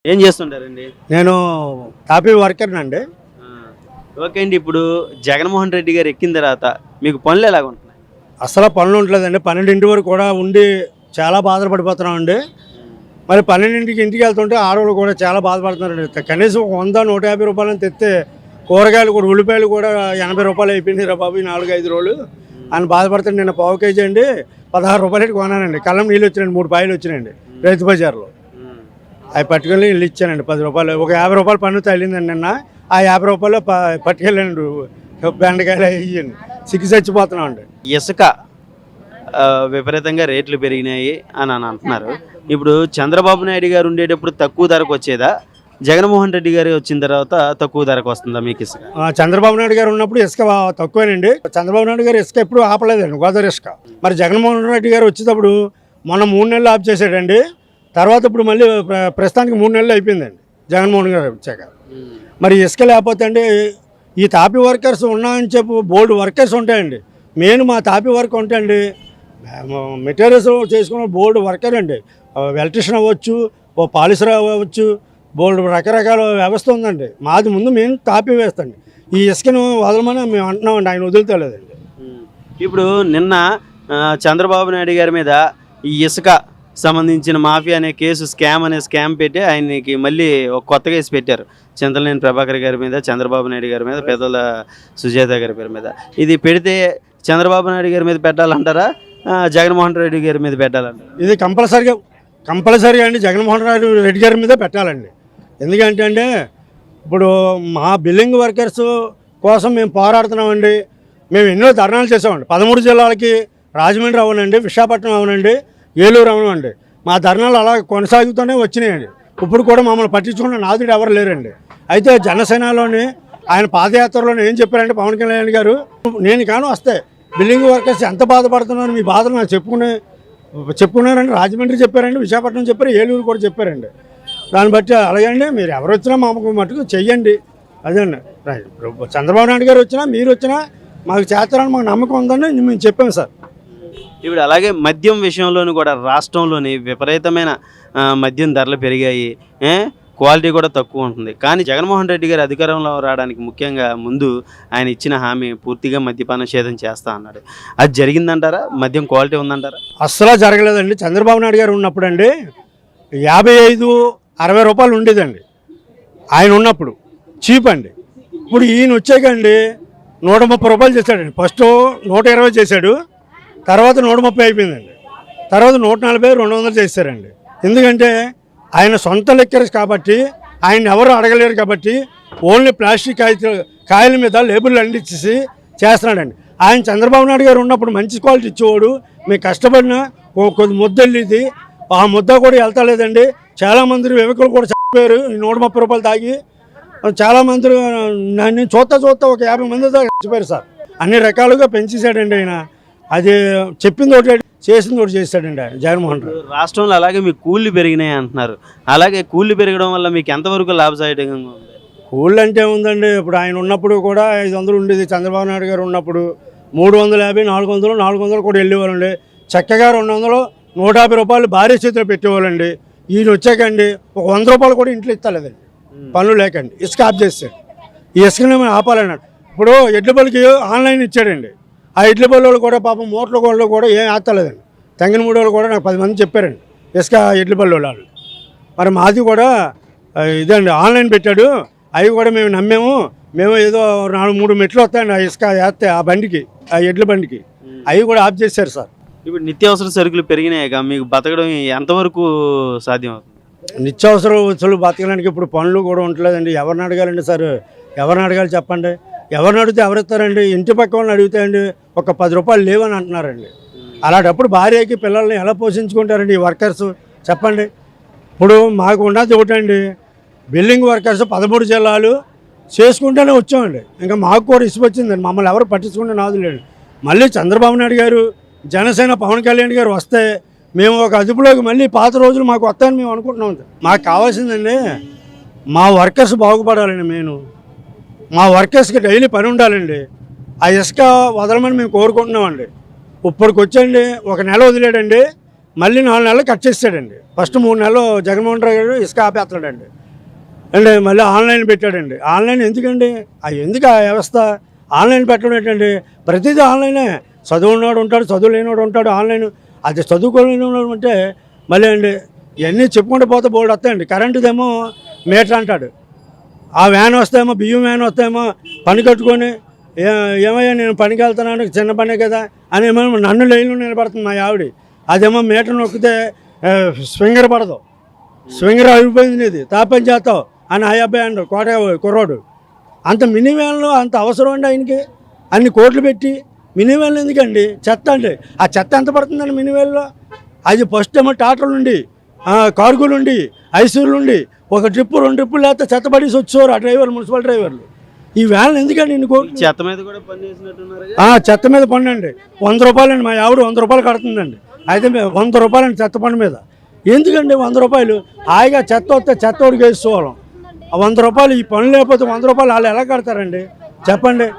ఏం చేస్తుంటారండి? నేను టాపీ వర్కర్‌నండి. ఆ! ఓకే అండి. ఇప్పుడు జగన్మోహన్ రెడ్డి గారు ఎక్కిన తర్వాత మీకు పనులు ఎలాగుంటున్నాయి? అస్సలు పనులు ఉండట్లేదండి. 12 వరకు కూడా ఉండి చాలా బాధలు పడిపోతున్నామండి. మరి 12కి ఇంటికి వెళ్తుంటే ఆడవాళ్ళు కూడా చాలా బాధపడుతున్నారండి. కనీసం 100, 150 రూపాయలని తెస్తే కూరగాయలు కూడా ఉల్లిపాయలు కూడా 80 రూపాయలు అయిపోయినాయిరా బాబు ఈ 4, 5 రోజులు అని బాధపడుతుంటే నిన్న పావు కేజీ అండి 16 రూపాయలకి కొన్నానండి. కళ్ళం నీళ్ళు వచ్చినాయండి, 3 పాయలు వచ్చినాయండి రైతు బజార్లో. అవి పట్టుకెళ్ళి ఇల్లు ఇచ్చానండి 10 రూపాయలు. ఒక 50 రూపాయలు పన్ను తగిలిందండి నిన్న. ఆ 50 రూపాయలు పట్టుకెళ్ళండి బెండకాయలు అయ్యండి సిగ్గు చచ్చిపోతున్నామండి. ఇసుక విపరీతంగా రేట్లు పెరిగినాయి అని అంటున్నారు. ఇప్పుడు చంద్రబాబు నాయుడు గారు ఉండేటప్పుడు తక్కువ ధరకు వచ్చేదా? జగన్మోహన్ రెడ్డి గారు వచ్చిన తర్వాత తక్కువ ధరకు వస్తుందా మీకు ఇసుక? చంద్రబాబు నాయుడు గారు ఉన్నప్పుడు ఇసుక తక్కువేనండి. చంద్రబాబు నాయుడు గారు ఇసుక ఎప్పుడు ఆపలేదండి, గోదావరి ఇసుక. మరి జగన్మోహన్ రెడ్డి గారు వచ్చేటప్పుడు మొన్న 3 నెలలు ఆఫ్ చేసాడండి. తర్వాత ఇప్పుడు మళ్ళీ ప్రస్తుతానికి 3 నెలలు అయిపోయిందండి జగన్మోహన్ గారు వచ్చాక. మరి ఇసుక లేకపోతే అండి ఈ తాపీ వర్కర్స్ ఉన్నాయని చెప్పి బోల్డ్ వర్కర్స్ ఉంటాయండి. మెయిన్ మా తాపీ వర్క్ ఉంటాయండి, మెటీరియల్స్ చేసుకున్న బోల్డ్ వర్కర్ అండి. ఎలక్ట్రిషియన్ అవ్వచ్చు, ఓ పాలిసర్ అవ్వచ్చు, బోల్డ్ రకరకాల వ్యవస్థ ఉందండి. మాది ముందు మేము తాపీ వేస్తండి. ఈ ఇసుకను వదలమని మేము అంటున్నామండి, ఆయన వదులుతలేదండి. ఇప్పుడు నిన్న చంద్రబాబు నాయుడు గారి మీద ఈ ఇసుక సంబంధించిన మాఫియా అనే కేసు స్కామ్ పెట్టి ఆయనకి మళ్ళీ ఒక కొత్త కేసు పెట్టారు. చింతలేని ప్రభాకర్ గారి మీద, చంద్రబాబు నాయుడు గారి మీద, పెద్దల సుజాత గారి పేరు మీద. ఇది పెడితే చంద్రబాబు నాయుడు గారి మీద పెట్టాలంటారా, జగన్మోహన్ రెడ్డి గారి మీద పెట్టాలంటారా? ఇది కంపల్సరీగా అండి జగన్మోహన్ రెడ్డి గారి మీద పెట్టాలండి. ఎందుకంటే అంటే ఇప్పుడు మా బిల్డింగ్ వర్కర్స్ కోసం మేము పోరాడుతున్నామండి. మేము ఎన్నో ధర్నాలు చేసామండి. 13 జిల్లాలకి, రాజమండ్రి అవునండి, విశాఖపట్నం అవునండి, ఏలూరు అవునండి. మా ధర్నాలు అలా కొనసాగుతూనే వచ్చినాయండి. ఇప్పుడు కూడా మమ్మల్ని పట్టించుకున్న నాదుడు ఎవరు లేరండి. అయితే జనసేనలోని ఆయన పాదయాత్రలోనే ఏం చెప్పారంటే పవన్ కళ్యాణ్ గారు, నేను కాను వస్తే బిల్డింగ్ వర్కర్స్ ఎంత బాధపడుతున్నారు మీ బాధలు నాకు చెప్పుకున్నారండి. రాజమండ్రి చెప్పారండి, విశాఖపట్నం చెప్పారు, ఏలూరు కూడా చెప్పారండి. దాన్ని బట్టి అలాగండి మీరు ఎవరు వచ్చినా మాకు మటుకు చెయ్యండి. అదండి చంద్రబాబు నాయుడు గారు వచ్చినా మీరు వచ్చినా మాకు చేస్తారని మాకు నమ్మకం ఉందని మేము చెప్పాము సార్. ఇప్పుడు అలాగే మద్యం విషయంలోనూ కూడా రాష్ట్రంలోని విపరీతమైన మద్యం ధరలు పెరిగాయి, క్వాలిటీ కూడా తక్కువ ఉంటుంది. కానీ జగన్మోహన్ రెడ్డి గారు అధికారంలో రావడానికి ముఖ్యంగా ముందు ఆయన ఇచ్చిన హామీ పూర్తిగా మద్యపాన నిషేధం చేస్తా అన్నాడు. అది జరిగిందంటారా? మద్యం క్వాలిటీ ఉందంటారా? అస్సలు జరగలేదండి. చంద్రబాబు నాయుడు గారు ఉన్నప్పుడు అండి 55-60 రూపాయలు ఉండేదండి ఆయన ఉన్నప్పుడు, చీప్ అండి. ఇప్పుడు ఈయన వచ్చాకండి 130 రూపాయలు చేశాడండి. ఫస్ట్ 120 చేశాడు, తర్వాత 130 అయిపోయిందండి, తర్వాత 140, 200 చేశారండి. ఎందుకంటే ఆయన సొంత లెక్కర్స్ కాబట్టి ఆయన ఎవరు అడగలేరు కాబట్టి ఓన్లీ ప్లాస్టిక్ కాయల మీద లేబుల్ అందించేసి చేస్తున్నాడండి. ఆయన చంద్రబాబు నాయుడు గారు ఉన్నప్పుడు మంచి క్వాలిటీ ఇచ్చేవాడు. మీకు కష్టపడిన కొద్ది ముద్ద వెళ్ళేది, ఆ ముద్ద కూడా వెళ్తలేదండి. చాలామంది యువకులు కూడా చచ్చిపోయారు ఈ 130 రూపాయలు తాగి. చాలామంది నన్ను చూస్తా ఒక 50 మంది దాకా చచ్చిపోయారు సార్. అన్ని రకాలుగా పెంచేశాడండి ఆయన. అది చెప్పింది ఒకటి చేసింది ఒకటి చేస్తాడండి ఆయన జగన్మోహన్ రెడ్డి. రాష్ట్రంలో అలాగే మీకు కూలీలు పెరిగినాయి అంటున్నారు. అలాగే కూలీలు పెరగడం వల్ల మీకు ఎంతవరకు లాభసాటిగా ఉంది? కూళ్ళు అంటే ఉందండి, ఇప్పుడు ఆయన ఉన్నప్పుడు కూడా 500 ఉండేది. చంద్రబాబు నాయుడు గారు ఉన్నప్పుడు 350, 400 కూడా వెళ్ళేవాళ్ళండి. చక్కగా 200, 150 రూపాయలు భారీ చేతిలో పెట్టేవాళ్ళండి. ఈయన వచ్చాకండి ఒక 100 రూపాయలు కూడా ఇంట్లో ఇస్తలేదండి, పనులు లేకండి. ఇసుక ఆఫ్ చేస్తాడు. ఈ ఇసుకని మేము ఆపాలన్నాడు. ఇప్పుడు ఎడ్ల బలికి ఆన్లైన్ ఇచ్చాడండి. ఆ ఇడ్ల బళ్ళు కూడా పాపం మోట్ల గోళ్ళు కూడా ఏం ఆస్తలేదండి. తెంగనమూడి వాళ్ళు కూడా నాకు 10 మంది చెప్పారండి ఇసుక ఎడ్ల బళ్ళు వాళ్ళు. మరి మాది కూడా ఇదండి ఆన్లైన్ పెట్టాడు. అవి కూడా మేము నమ్మాము. మేము ఏదో 4-3 మెట్లు వస్తాయండి ఆ ఇసుక వేస్తే ఆ బండికి, ఆ ఎడ్ల బండికి. అవి కూడా ఆఫ్ చేశారు సార్. ఇప్పుడు నిత్యావసర సరుకులు పెరిగినాయి, మీకు బతకడం ఎంతవరకు సాధ్యం అవుతుంది? నిత్యావసర వస్తువులు బతకడానికి ఇప్పుడు పనులు కూడా ఉండలేదండి. ఎవరిని అడగాలండి సార్? ఎవరిని అడగాలి చెప్పండి? ఎవరిని అడిగితే ఎవరిస్తారండి? ఇంటి పక్క వాళ్ళని అడిగితే ఒక 10 రూపాయలు లేవని అంటున్నారండి. అలాంటప్పుడు భార్యకి పిల్లల్ని ఎలా పోషించుకుంటారండి ఈ వర్కర్స్ చెప్పండి? ఇప్పుడు మాకు ఉన్నది ఒకటండి, బిల్డింగ్ వర్కర్స్ 13 జిల్లాలు చేసుకుంటూనే వచ్చామండి. ఇంకా మాకు కూడా ఇసుకు వచ్చిందండి. మమ్మల్ని ఎవరు పట్టించుకుంటే నాదు లేడు. మళ్ళీ చంద్రబాబు నాయుడు గారు, జనసేన పవన్ కళ్యాణ్ గారు వస్తే మేము ఒక అదుపులోకి మళ్ళీ పాత రోజులు మాకు వస్తాయని మేము అనుకుంటున్నాం. మాకు కావాల్సిందండి మా వర్కర్స్ బాగుపడాలండి. మా వర్కర్స్కి డైలీ పని ఉండాలండి. ఆ ఇసుక వదలమని మేము కోరుకుంటున్నామండి. ఇప్పటికి వచ్చండి ఒక నెల వదిలేడండి, మళ్ళీ 4 నెలలు కట్ చేస్తాడండి. ఫస్ట్ 3 నెలలు జగన్మోహన్ రావు గారు ఇసుక ఆపేస్తాడండి. అంటే మళ్ళీ ఆన్లైన్ పెట్టాడండి. ఆన్లైన్ ఎందుకండి? ఎందుకు ఆ వ్యవస్థ ఆన్లైన్ పెట్టడం ఏంటండి? ప్రతిదీ ఆన్లైనే. చదువు ఉన్నవాడు ఉంటాడు, చదువు లేనివాడు ఉంటాడు. ఆన్లైన్ అది చదువుకోలేనివాడు అంటే మళ్ళీ అండి ఇవన్నీ చెప్పుకుంటూ పోతే బోల్డ్ వస్తాయండి. కరెంటుదేమో మీటర్ అంటాడు. ఆ వ్యాన్ వస్తేమో బియ్యం వ్యాన్ వస్తేమో పని కట్టుకొని ఏమయ్యా నేను పనికి వెళ్తున్నాను, చిన్న పనే కదా అని ఏమో నన్ను లైన్లో నిలబడుతుంది మా ఆవిడ. అదేమో మీటర్ నొక్కితే స్వింగర్ పడదు, స్వింగర్ అయిపోయింది ఇది తాపని చేస్తావు అని ఆ అబ్బాయి అంటాడు కోట కుర్రోడు. అంత మినీ వ్యాన్లో అంత అవసరం అండి ఆయనకి? అన్ని కోట్లు పెట్టి మినీ వ్యాన్లు ఎందుకండి? చెత్త అండి. ఆ చెత్త ఎంత పడుతుందండి మినీ వ్యాన్లో? అది ఫస్ట్ ఏమో టాటర్లు ఉండి, కార్గులు ఉండి, ఐసూర్లు ఉండి, ఒక ట్రిప్పు 2 ట్రిప్పులు లేకపోతే చెత్త పడేసి వచ్చేవారు ఆ డ్రైవర్లు, మున్సిపల్ డ్రైవర్లు. ఈ వ్యాన్లు ఎందుకండి ఇన్ని కోట్లు? చెత్త మీద కూడా పని చేసినట్టున్నారు. చెత్త మీద పన్ను అండి 100 రూపాయలు అండి. మా ఆవిడ 100 రూపాయలు కడుతుందండి. అయితే 100 రూపాయలు అండి చెత్త పన్ను మీద. ఎందుకండి 100 రూపాయలు? హాయిగా చెత్త వస్తే చెత్త ఓడికి వేసుకోవాలి. ఆ 100 రూపాయలు ఈ పనులు లేకపోతే 100 రూపాయలు వాళ్ళు ఎలా కడతారండి చెప్పండి?